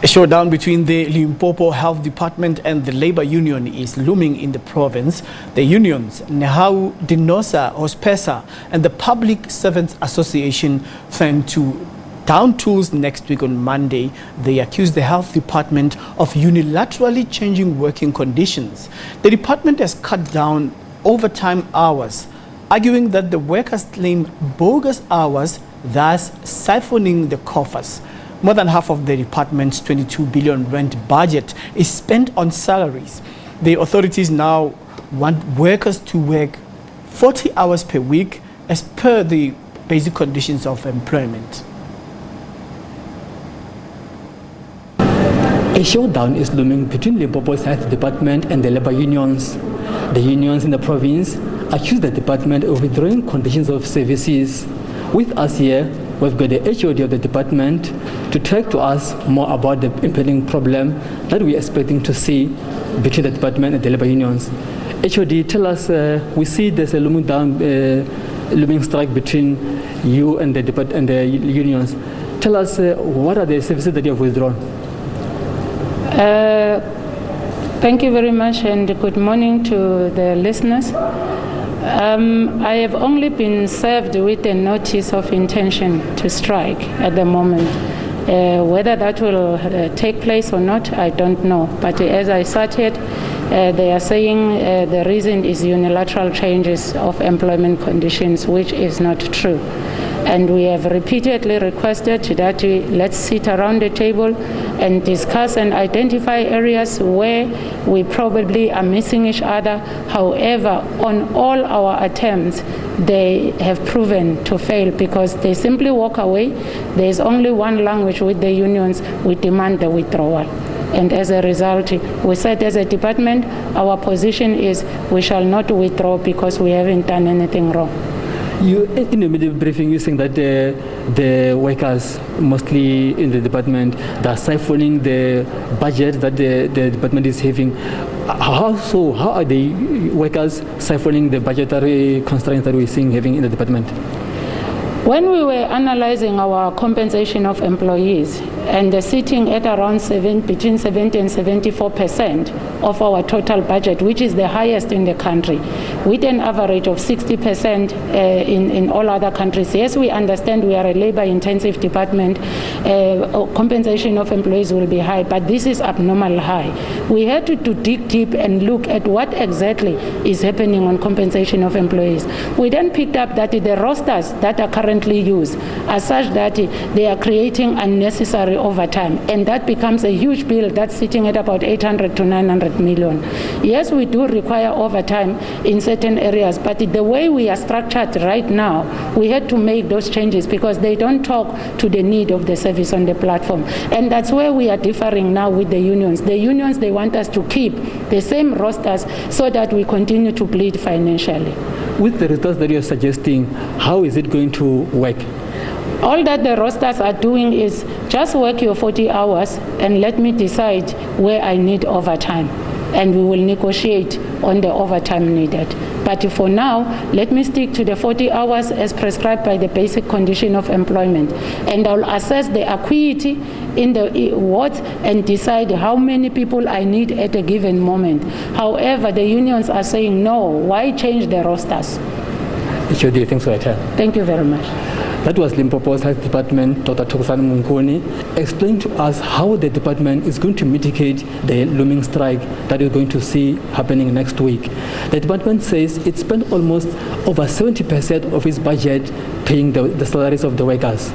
A showdown between the Limpopo Health Department and the labor union is looming in the province. The unions, Nehawu, Denosa, Hospersa, and the Public Servants Association plan to down tools next week on Monday. They accuse the health department of unilaterally changing working conditions. The department has cut down overtime hours, arguing that the workers claim bogus hours, thus siphoning the coffers. More than half of the department's 22 billion rand budget is spent on salaries. The authorities now want workers to work 40 hours per week as per the basic conditions of employment. A showdown is looming between Limpopo's Health Department and the labor unions. The unions in the province accuse the department of withdrawing conditions of services. With us here, we've got the HOD of the department to talk to us more about the impending problem that we're expecting to see between the department and the labor unions. HOD, tell us, we see there's a looming strike between you and the unions. Tell us, what are the services that you have withdrawn? Thank you very much and good morning to the listeners. I have only been served with a notice of intention to strike at the moment. Whether that will take place or not, I don't know. But as I started, they are saying the reason is unilateral changes of employment conditions, which is not true. And we have repeatedly requested that let's sit around the table and discuss and identify areas where we probably are missing each other. However, on all our attempts, they have proven to fail because they simply walk away. There is only one language with the unions. We demand the withdrawal. And as a result, we said as a department, our position is we shall not withdraw because we haven't done anything wrong. You, in the middle briefing, you saying that the workers, mostly in the department, they are siphoning the budget that the department is having. How are the workers siphoning the budgetary constraints that we're seeing having in the department? When we were analyzing our compensation of employees and sitting at around between 70 and 74% of our total budget, which is the highest in the country, with an average of 60% in all other countries. Yes, we understand we are a labor-intensive department. Compensation of employees will be high, but this is abnormal high. We had to dig deep and look at what exactly is happening on compensation of employees. We then picked up that the rosters that are currently used are such that they are creating unnecessary overtime, and that becomes a huge bill that's sitting at about 800 to 900 million. Yes, we do require overtime in certain areas, but the way we are structured right now, we had to make those changes because they don't talk to the need of the service on the platform. And that's where we are differing now with the unions. The unions, they want us to keep the same rosters so that we continue to bleed financially. With the results that you're suggesting, how is it going to work? All that the rosters are doing is just work your 40 hours and let me decide where I need overtime. And we will negotiate on the overtime needed. But for now, let me stick to the 40 hours as prescribed by the basic condition of employment. And I'll assess the acuity in the wards and decide how many people I need at a given moment. However, the unions are saying, no, why change the rosters? HOD, thanks for your time. Thank you very much. That was Limpopo's Health Department, Dr. Tokusani Munkoni, explained to us how the department is going to mitigate the looming strike that we're going to see happening next week. The department says it spent almost over 70% of its budget paying the salaries of the workers.